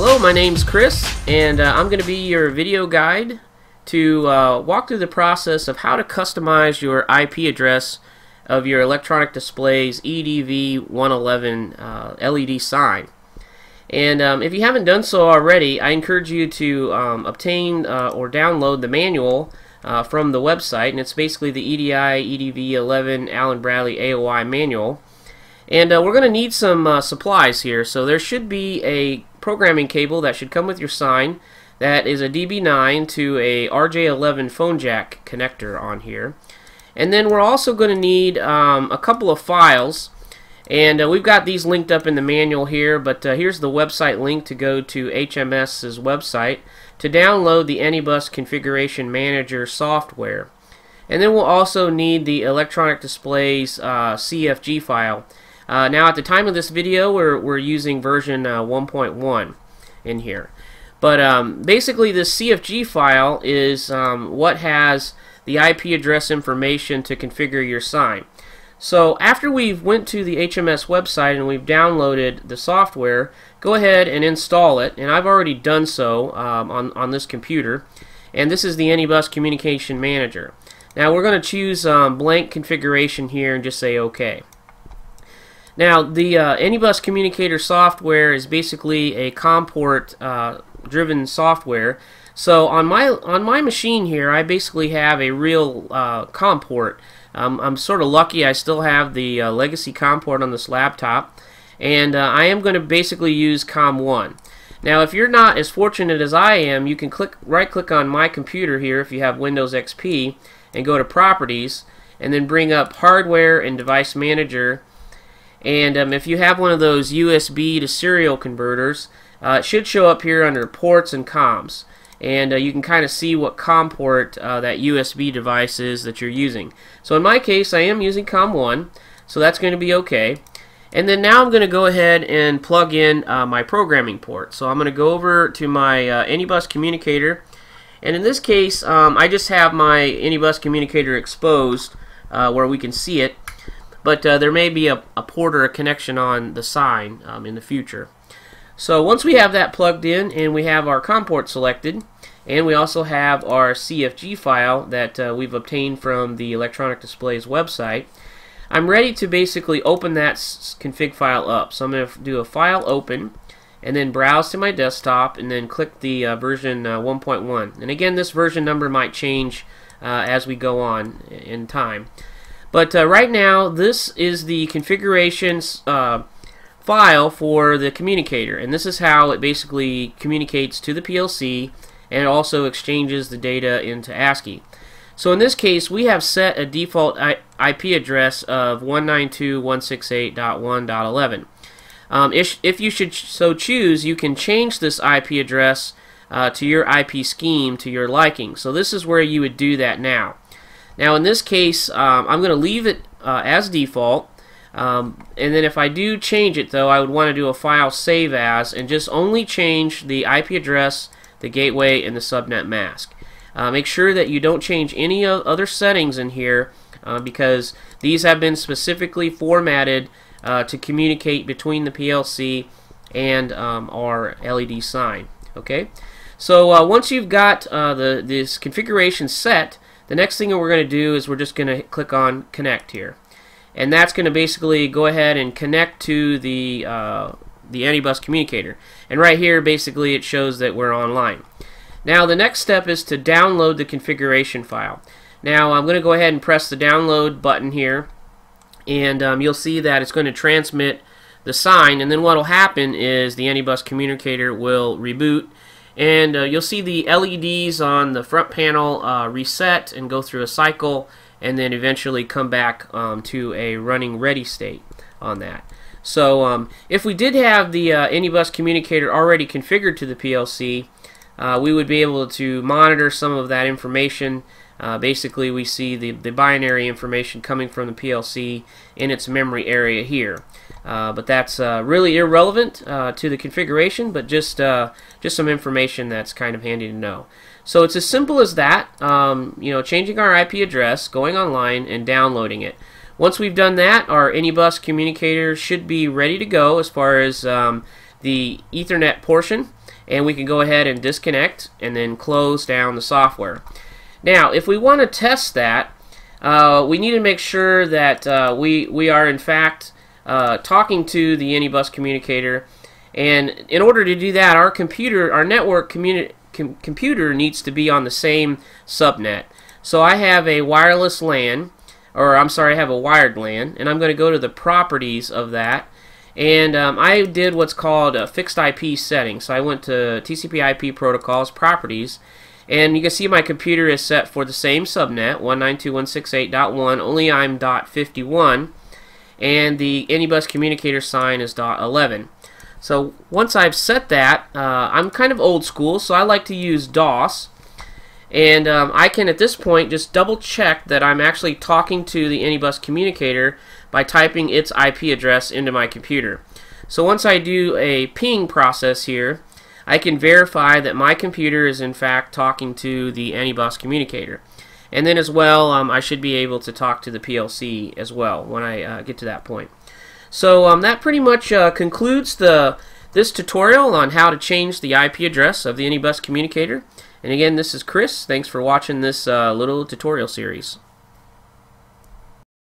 Hello, my name's Chris, and I'm going to be your video guide to walk through the process of how to customize your IP address of your electronic displays EDV111 LED sign. And if you haven't done so already, I encourage you to obtain or download the manual from the website, and it's basically the EDI EDV11 Allen Bradley AOI manual. And we're going to need some supplies here. So there should be a programming cable that should come with your sign that is a DB9 to a RJ11 phone jack connector on here. And then we're also going to need a couple of files, and we've got these linked up in the manual here, but here's the website link to go to HMS's website to download the Anybus Configuration Manager software. And then we'll also need the electronic displays CFG file. Now at the time of this video we're using version 1.1 in here. But basically this CFG file is what has the IP address information to configure your sign. So after we've went to the HMS website and we've downloaded the software, go ahead and install it, and I've already done so on this computer. And this is the Anybus Communication Manager. Now we're going to choose blank configuration here and just say OK. Now the Anybus Communicator software is basically a COM port driven software. So on my machine here, I basically have a real COM port. I'm sort of lucky. I still have the legacy COM port on this laptop, and I am going to basically use COM1. Now if you're not as fortunate as I am, you can right click on my computer here if you have Windows XP and go to Properties and then bring up Hardware and Device Manager. And if you have one of those USB to serial converters, it should show up here under Ports and Comms. And you can kind of see what COM port that USB device is that you're using. So in my case, I am using COM1, so that's going to be okay. And then now I'm going to go ahead and plug in my programming port. So I'm going to go over to my Anybus communicator. And in this case, I just have my Anybus communicator exposed where we can see it. But there may be a port or a connection on the sign in the future. So once we have that plugged in and we have our COM port selected, and we also have our CFG file that we've obtained from the Electronic Displays website, I'm ready to basically open that config file up. So I'm going to do a file open and then browse to my desktop and then click the version 1.1. And again, this version number might change as we go on in time. But right now, this is the configurations file for the communicator, and this is how it basically communicates to the PLC and also exchanges the data into ASCII. So in this case, we have set a default IP address of 192.168.1.11. If you should so choose, you can change this IP address to your IP scheme to your liking. So this is where you would do that now. Now in this case, I'm going to leave it as default, and then if I do change it though, I would want to do a file save as and just only change the IP address, the gateway, and the subnet mask. Make sure that you don't change any other settings in here because these have been specifically formatted to communicate between the PLC and our LED sign. Okay, so once you've got this configuration set, the next thing that we're going to do is we're just going to click on Connect here. And that's going to basically go ahead and connect to the Anybus communicator. And right here, basically, it shows that we're online. Now, the next step is to download the configuration file. Now, I'm going to go ahead and press the download button here. And you'll see that it's going to transmit the sign. And then what will happen is the Anybus communicator will reboot. And you'll see the LEDs on the front panel reset and go through a cycle and then eventually come back to a running ready state on that. So if we did have the Anybus communicator already configured to the PLC, we would be able to monitor some of that information. Basically, we see the binary information coming from the PLC in its memory area here. But that's really irrelevant to the configuration, but just some information that's kind of handy to know. So it's as simple as that, changing our IP address, going online, and downloading it. Once we've done that, our Anybus communicator should be ready to go as far as the Ethernet portion. and we can go ahead and disconnect and then close down the software. Now, if we want to test that, we need to make sure that we are in fact talking to the Anybus communicator, and in order to do that, our network computer needs to be on the same subnet. So I have a wireless LAN, or I'm sorry, I have a wired LAN, and I'm going to go to the properties of that, and I did what's called a fixed IP setting. So I went to TCP/IP protocols properties, and you can see my computer is set for the same subnet, 192.168.1, only I'm .51, and the Anybus communicator sign is .11. So once I've set that, I'm kind of old school, so I like to use DOS. And I can, at this point, just double check that I'm actually talking to the Anybus communicator by typing its IP address into my computer. So once I do a ping process here, I can verify that my computer is in fact talking to the Anybus communicator. And then as well, I should be able to talk to the PLC as well when I get to that point. So that pretty much concludes this tutorial on how to change the IP address of the Anybus communicator. And again, this is Chris. Thanks for watching this little tutorial series.